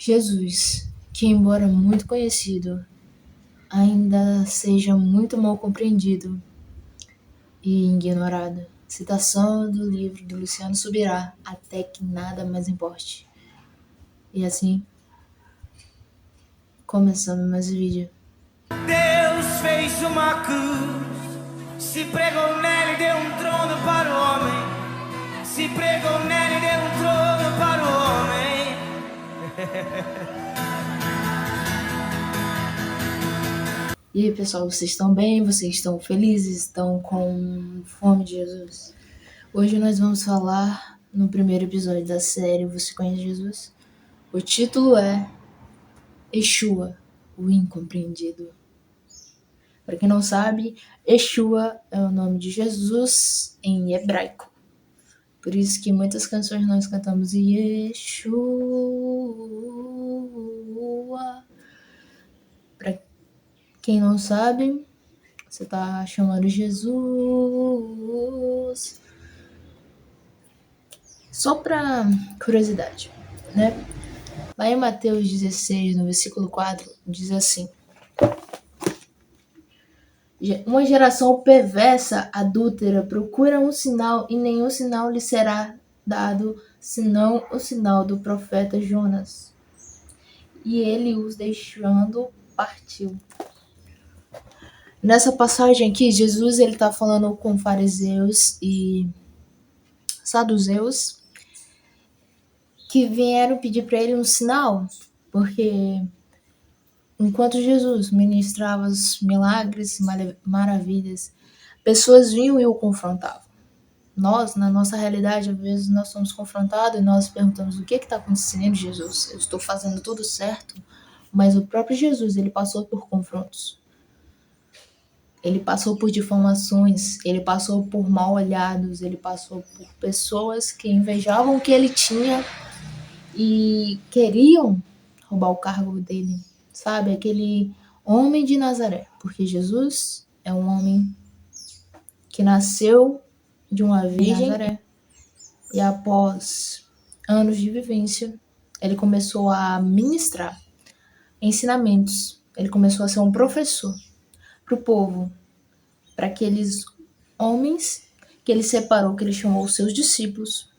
Jesus, que embora muito conhecido, ainda seja muito mal compreendido e ignorado. Citação do livro do Luciano Subirá, Até que Nada Mais Importe. E assim, começando mais o vídeo. Deus fez uma cruz, se pregou nela e deu um trono para o homem. Se pregou nela e deu um trono para o homem. E aí, pessoal, vocês estão bem? Vocês estão felizes? Estão com fome de Jesus? Hoje nós vamos falar no primeiro episódio da série Você Conhece Jesus? O título é Yeshua, o Incompreendido. Para quem não sabe, Yeshua é o nome de Jesus em hebraico. Por isso que muitas canções nós cantamos Yeshua. Para quem não sabe, você está chamando Jesus. Só para curiosidade, né? Lá em Mateus 16, no versículo 4, diz assim: uma geração perversa, adúltera, procura um sinal e nenhum sinal lhe será dado, senão o sinal do profeta Jonas. E ele os deixando partiu. Nessa passagem aqui, Jesus ele está falando com fariseus e saduceus que vieram pedir para ele um sinal, porque enquanto Jesus ministrava os milagres e maravilhas, pessoas vinham e o confrontavam. Nós, na nossa realidade, às vezes nós somos confrontados e nós perguntamos: o que está acontecendo, Jesus? Eu estou fazendo tudo certo? Mas o próprio Jesus, ele passou por confrontos. Ele passou por difamações, ele passou por mal olhados, ele passou por pessoas que invejavam o que ele tinha e queriam roubar o cargo dele. Sabe, aquele homem de Nazaré, porque Jesus é um homem que nasceu de uma virgem Nazaré, e após anos de vivência, ele começou a ministrar ensinamentos, ele começou a ser um professor para o povo, para aqueles homens que ele separou, que ele chamou os seus discípulos,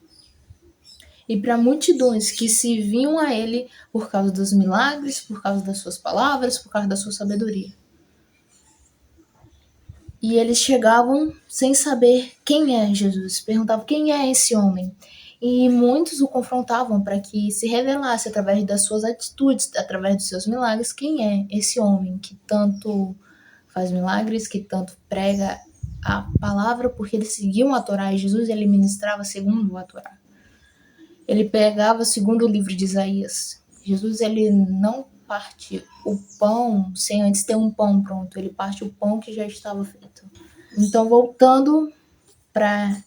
e para multidões que se vinham a ele por causa dos milagres, por causa das suas palavras, por causa da sua sabedoria. E eles chegavam sem saber quem é Jesus, perguntavam quem é esse homem. E muitos o confrontavam para que se revelasse através das suas atitudes, através dos seus milagres, quem é esse homem que tanto faz milagres, que tanto prega a palavra, porque eles seguiam a Torá e Jesus ele ministrava segundo a Torá. Ele pegava segundo o livro de Isaías. Jesus ele não parte o pão sem antes ter um pão pronto, ele parte o pão que já estava feito. Então, voltando para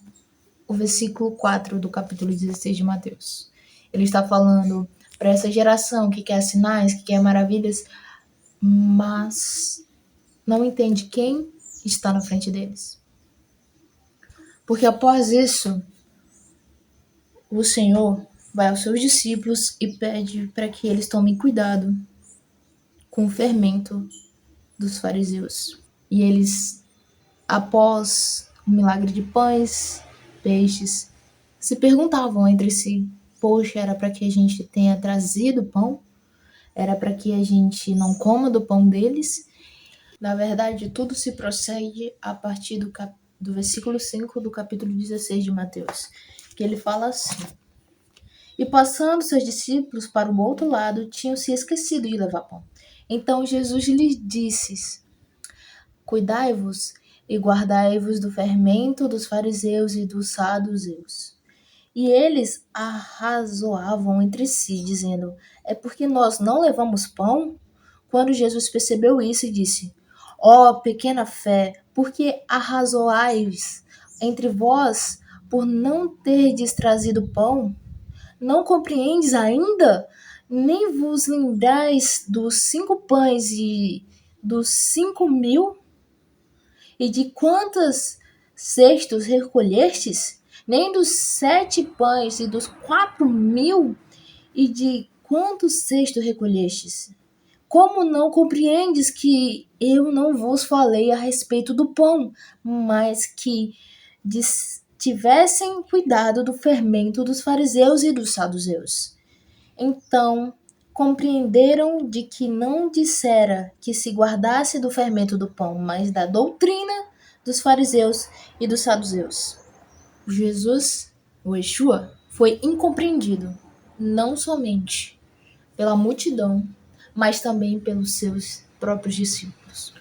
o versículo 4 do capítulo 16 de Mateus. Ele está falando para essa geração que quer sinais, que quer maravilhas, mas não entende quem está na frente deles. Porque após isso, o Senhor vai aos seus discípulos e pede para que eles tomem cuidado com o fermento dos fariseus. E eles, após o milagre de pães, peixes, se perguntavam entre si: poxa, era para que a gente tenha trazido pão? Era para que a gente não coma do pão deles? Na verdade, tudo se procede a partir do versículo 5 do capítulo 16 de Mateus, que ele fala assim: e passando seus discípulos para o outro lado, tinham se esquecido de levar pão. Então Jesus lhes disse: cuidai-vos e guardai-vos do fermento dos fariseus e dos saduceus. E eles arrazoavam entre si, dizendo: é porque nós não levamos pão? Quando Jesus percebeu isso, disse: ó pequena fé, por que arrazoais entre vós por não terdes trazido pão? Não compreendes ainda? Nem vos lembrais dos 5 pães e dos 5.000? E de quantos cestos recolhestes? Nem dos 7 pães e dos 4.000? E de quantos cestos recolhestes? Como não compreendes que eu não vos falei a respeito do pão, mas que tivessem cuidado do fermento dos fariseus e dos saduceus? Então compreenderam de que não dissera que se guardasse do fermento do pão, mas da doutrina dos fariseus e dos saduceus. Jesus, o Yeshua, foi incompreendido, não somente pela multidão, mas também pelos seus próprios discípulos.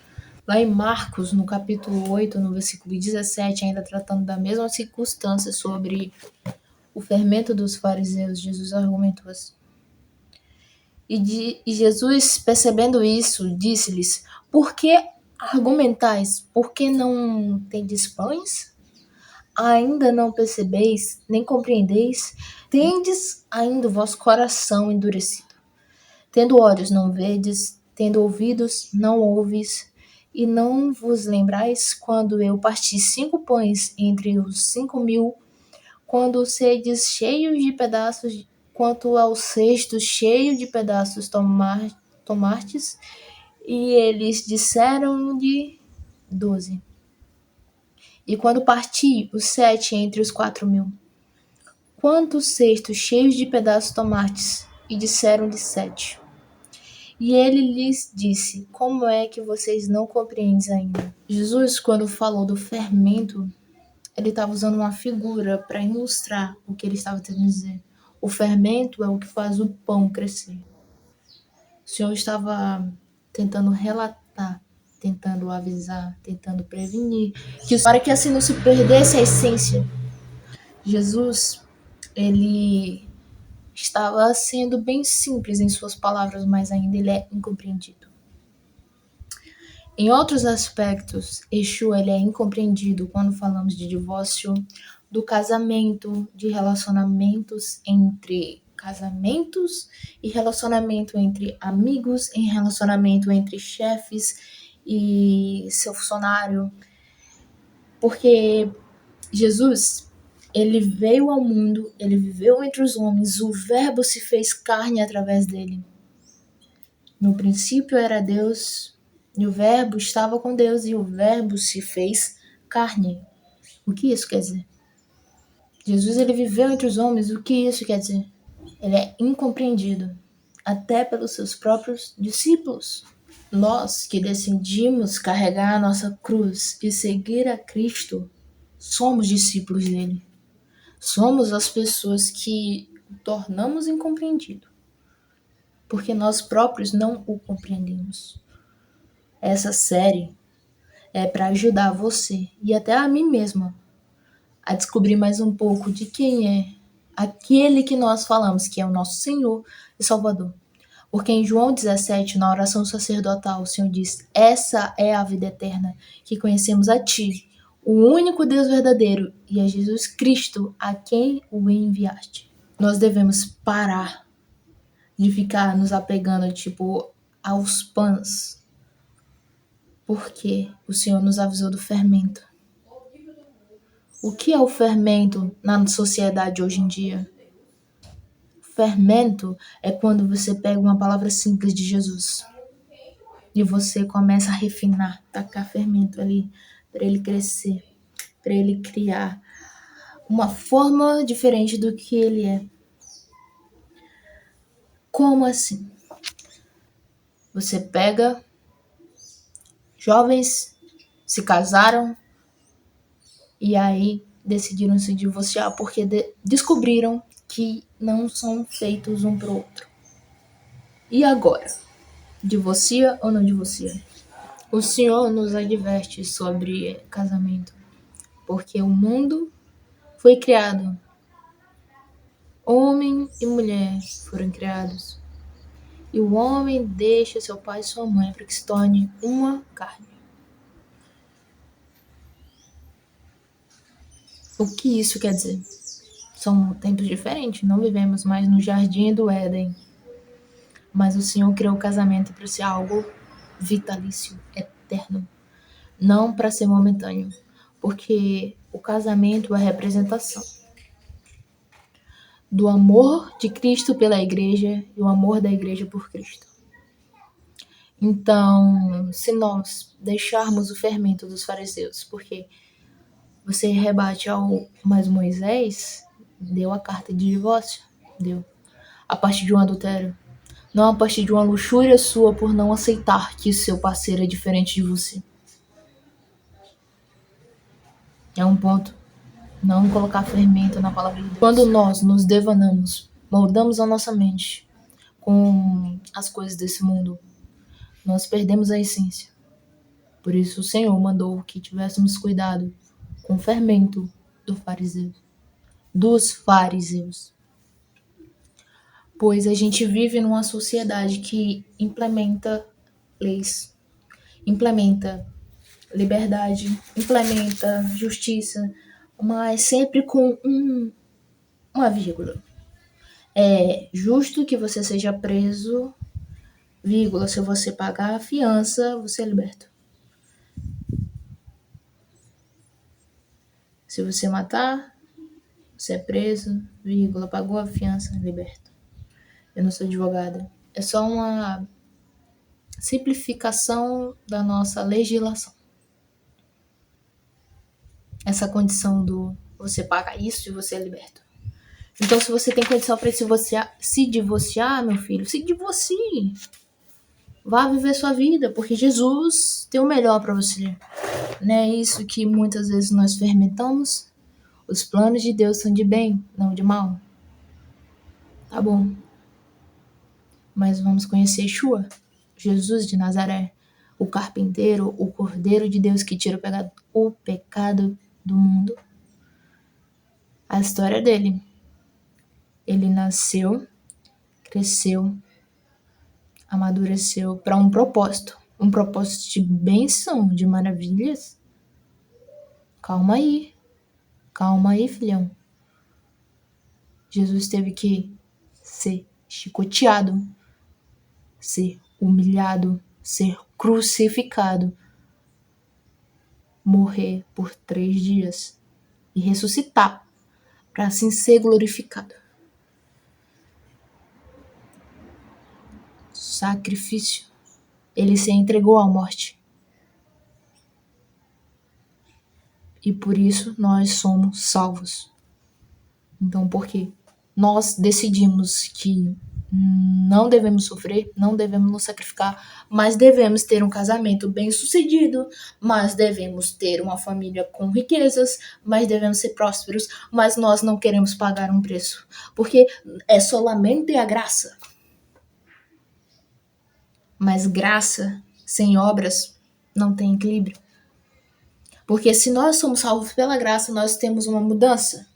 Lá em Marcos, no capítulo 8, no versículo 17, ainda tratando da mesma circunstância sobre o fermento dos fariseus, Jesus argumentou assim. E Jesus, percebendo isso, disse-lhes: Por que argumentais? Por que não tendes pães? Ainda não percebeis, nem compreendeis? Tendes ainda o vosso coração endurecido. Tendo olhos, não vedes, tendo ouvidos, não ouves, e não vos lembrais quando eu parti 5 pães entre os 5.000, quando sedes cheios de pedaços, quanto ao cesto cheio de pedaços tomastes, e eles disseram-lhe 12. E quando parti os 7 entre os 4.000, quantos cestos cheios de pedaços tomastes? E disseram-lhe 7. E ele lhes disse: Como é que vocês não compreendem ainda? Jesus, quando falou do fermento, ele estava usando uma figura para ilustrar o que ele estava tentando dizer. O fermento é o que faz o pão crescer. O Senhor estava tentando relatar, tentando avisar, tentando prevenir, para que assim não se perdesse a essência. Jesus, ele estava sendo bem simples em suas palavras, mas ainda ele é incompreendido. Em outros aspectos, Yeshua ele é incompreendido quando falamos de divórcio, do casamento, de relacionamentos entre casamentos e relacionamento entre amigos, em relacionamento entre chefes e seu funcionário. Porque Jesus, ele veio ao mundo, ele viveu entre os homens, o Verbo se fez carne através dele. No princípio era Deus, e o Verbo estava com Deus, e o Verbo se fez carne. O que isso quer dizer? Jesus, ele viveu entre os homens, o que isso quer dizer? Ele é incompreendido, até pelos seus próprios discípulos. Nós que decidimos carregar a nossa cruz e seguir a Cristo, somos discípulos dele. Somos as pessoas que o tornamos incompreendido, porque nós próprios não o compreendemos. Essa série é para ajudar você e até a mim mesma a descobrir mais um pouco de quem é aquele que nós falamos, que é o nosso Senhor e Salvador. Porque em João 17, na oração sacerdotal, o Senhor diz: essa é a vida eterna, que conhecemos a Ti, o único Deus verdadeiro, e a Jesus Cristo, a quem o enviaste. Nós devemos parar de ficar nos apegando, aos pães, porque o Senhor nos avisou do fermento. O que é o fermento na sociedade hoje em dia? Fermento é quando você pega uma palavra simples de Jesus e você começa a refinar, tacar fermento ali para ele crescer, para ele criar uma forma diferente do que ele é. Como assim? Você pega jovens, se casaram e aí decidiram se divorciar porque descobriram que não são feitos um pro outro. E agora? Divorcia ou não divorcia? O Senhor nos adverte sobre casamento, porque o mundo foi criado. Homem e mulher foram criados. E o homem deixa seu pai e sua mãe para que se torne uma carne. O que isso quer dizer? São tempos diferentes, não vivemos mais no jardim do Éden. Mas o Senhor criou o casamento para ser algo vitalício, eterno. Não para ser momentâneo. Porque o casamento é representação. do amor de Cristo pela igreja e o amor da igreja por Cristo. Então, se nós deixarmos o fermento dos fariseus, porque você rebate mas Moisés deu a carta de divórcio, deu, a partir de um adultério, não a partir de uma luxúria sua por não aceitar que seu parceiro é diferente de você. É um ponto. Não colocar fermento na palavra de Deus. Quando nós nos devanamos, moldamos a nossa mente com as coisas desse mundo, nós perdemos a essência. Por isso o Senhor mandou que tivéssemos cuidado com o fermento dos fariseus. Pois a gente vive numa sociedade que implementa leis, implementa liberdade, implementa justiça, mas sempre com uma vírgula. É justo que você seja preso, vírgula, se você pagar a fiança, você é liberto. Se você matar, você é preso, vírgula, pagou a fiança, liberto. Eu não sou advogada. É só uma simplificação da nossa legislação. Essa condição do você paga isso e você é liberto. Então, se você tem condição para se divorciar, meu filho, se divorcie. Vá viver sua vida, porque Jesus tem o melhor para você. Não é isso que muitas vezes nós fermentamos? Os planos de Deus são de bem, não de mal. Tá bom. Mas vamos conhecer Yeshua, Jesus de Nazaré, o carpinteiro, o Cordeiro de Deus que tira o pecado do mundo. A história dele. Ele nasceu, cresceu, amadureceu para um propósito de bênção, de maravilhas. Calma aí, filhão. Jesus teve que ser chicoteado, ser humilhado, ser crucificado, morrer por 3 dias e ressuscitar para assim ser glorificado. Sacrifício. Ele se entregou à morte. E por isso nós somos salvos. Então, por quê? Nós decidimos que não devemos sofrer, não devemos nos sacrificar, mas devemos ter um casamento bem-sucedido, mas devemos ter uma família com riquezas, mas devemos ser prósperos, mas nós não queremos pagar um preço, porque é solamente a graça. Mas graça sem obras não tem equilíbrio. Porque se nós somos salvos pela graça, nós temos uma mudança.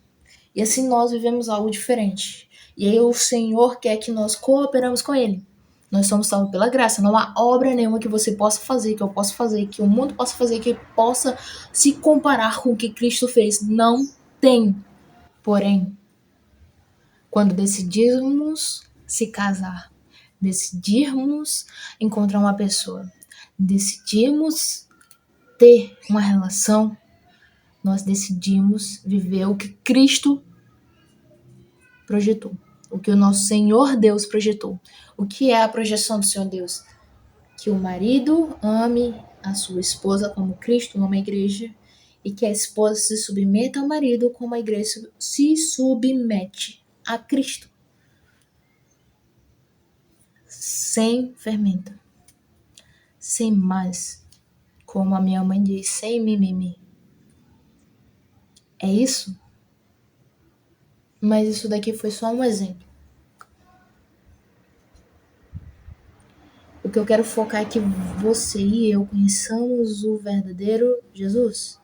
E assim nós vivemos algo diferente. E aí o Senhor quer que nós cooperamos com Ele. Nós somos salvos pela graça. Não há obra nenhuma que você possa fazer, que eu possa fazer, que o mundo possa fazer, que possa se comparar com o que Cristo fez. Não tem. Porém, quando decidimos se casar, decidirmos encontrar uma pessoa, decidimos ter uma relação, nós decidimos viver o que Cristo projetou, o que o nosso Senhor Deus projetou. O que é a projeção do Senhor Deus? Que o marido ame a sua esposa como Cristo ama a igreja e que a esposa se submeta ao marido como a igreja se submete a Cristo. Sem fermento. Sem mais. Como a minha mãe diz, sem mimimi. É isso? Mas isso daqui foi só um exemplo. O que eu quero focar é que você e eu conheçamos o verdadeiro Jesus.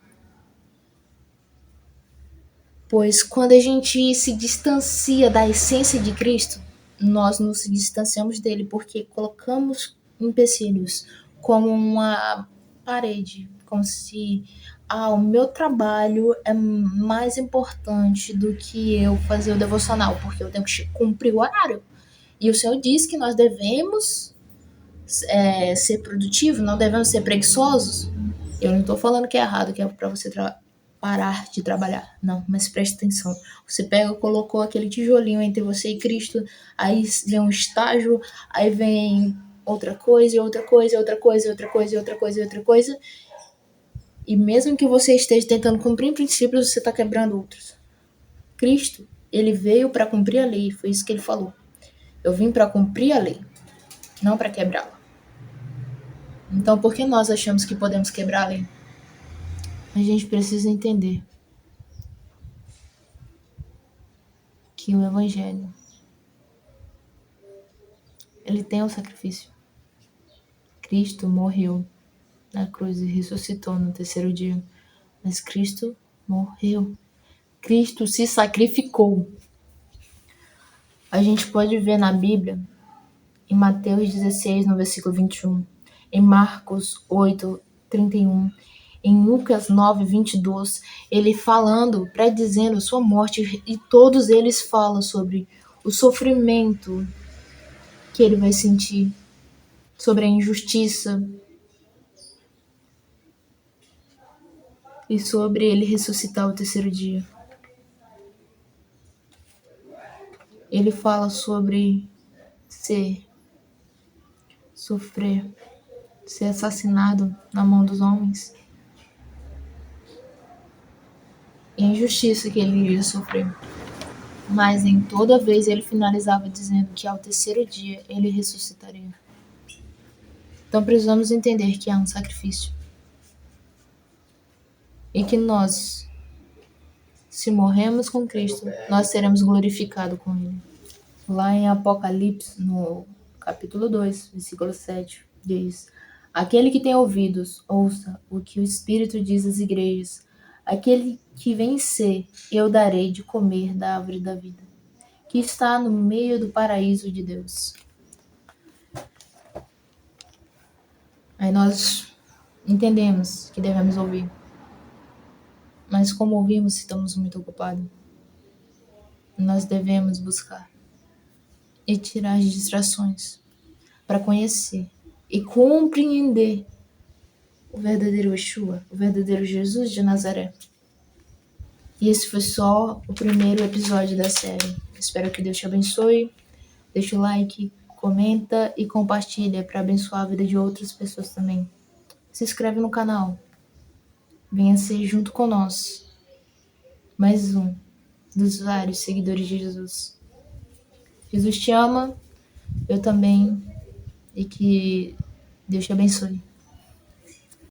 Pois quando a gente se distancia da essência de Cristo, nós nos distanciamos dele porque colocamos empecilhos como uma parede, como se o meu trabalho é mais importante do que eu fazer o devocional, porque eu tenho que cumprir o horário. E o Senhor diz que nós devemos ser produtivos, não devemos ser preguiçosos. Eu não estou falando que é errado, que é para você parar de trabalhar. Não, mas preste atenção. Você pega, colocou aquele tijolinho entre você e Cristo, aí vem um estágio, aí vem outra coisa, outra coisa, outra coisa, outra coisa, outra coisa, outra coisa. E mesmo que você esteja tentando cumprir princípios, você está quebrando outros. Cristo, ele veio para cumprir a lei, foi isso que ele falou. Eu vim para cumprir a lei, não para quebrá-la. Então, por que nós achamos que podemos quebrar a lei? A gente precisa entender que o Evangelho, ele tem um sacrifício. Cristo morreu na cruz e ressuscitou no terceiro dia. Mas Cristo morreu. Cristo se sacrificou. A gente pode ver na Bíblia, em Mateus 16, no versículo 21, em Marcos 8, 31, em Lucas 9, 22, ele falando, predizendo sua morte, e todos eles falam sobre o sofrimento que ele vai sentir, sobre a injustiça e sobre ele ressuscitar o terceiro dia. Ele fala sobre sofrer, ser assassinado na mão dos homens. E a injustiça que ele iria sofrer. Mas em toda vez ele finalizava dizendo que ao terceiro dia ele ressuscitaria. Então precisamos entender que há um sacrifício. E que nós, se morremos com Cristo, nós seremos glorificados com Ele. Lá em Apocalipse, no capítulo 2, versículo 7, diz: aquele que tem ouvidos, ouça o que o Espírito diz às igrejas. Aquele que vencer, eu darei de comer da árvore da vida, que está no meio do paraíso de Deus. Aí nós entendemos que devemos ouvir. Mas como ouvimos se estamos muito ocupados? Nós devemos buscar e tirar as distrações para conhecer e compreender o verdadeiro Yeshua, o verdadeiro Jesus de Nazaré. E esse foi só o primeiro episódio da série. Espero que Deus te abençoe. Deixa o like, comenta e compartilha para abençoar a vida de outras pessoas também. Se inscreve no canal. Venha ser junto com nós mais um dos vários seguidores de Jesus. Jesus te ama, eu também, e que Deus te abençoe.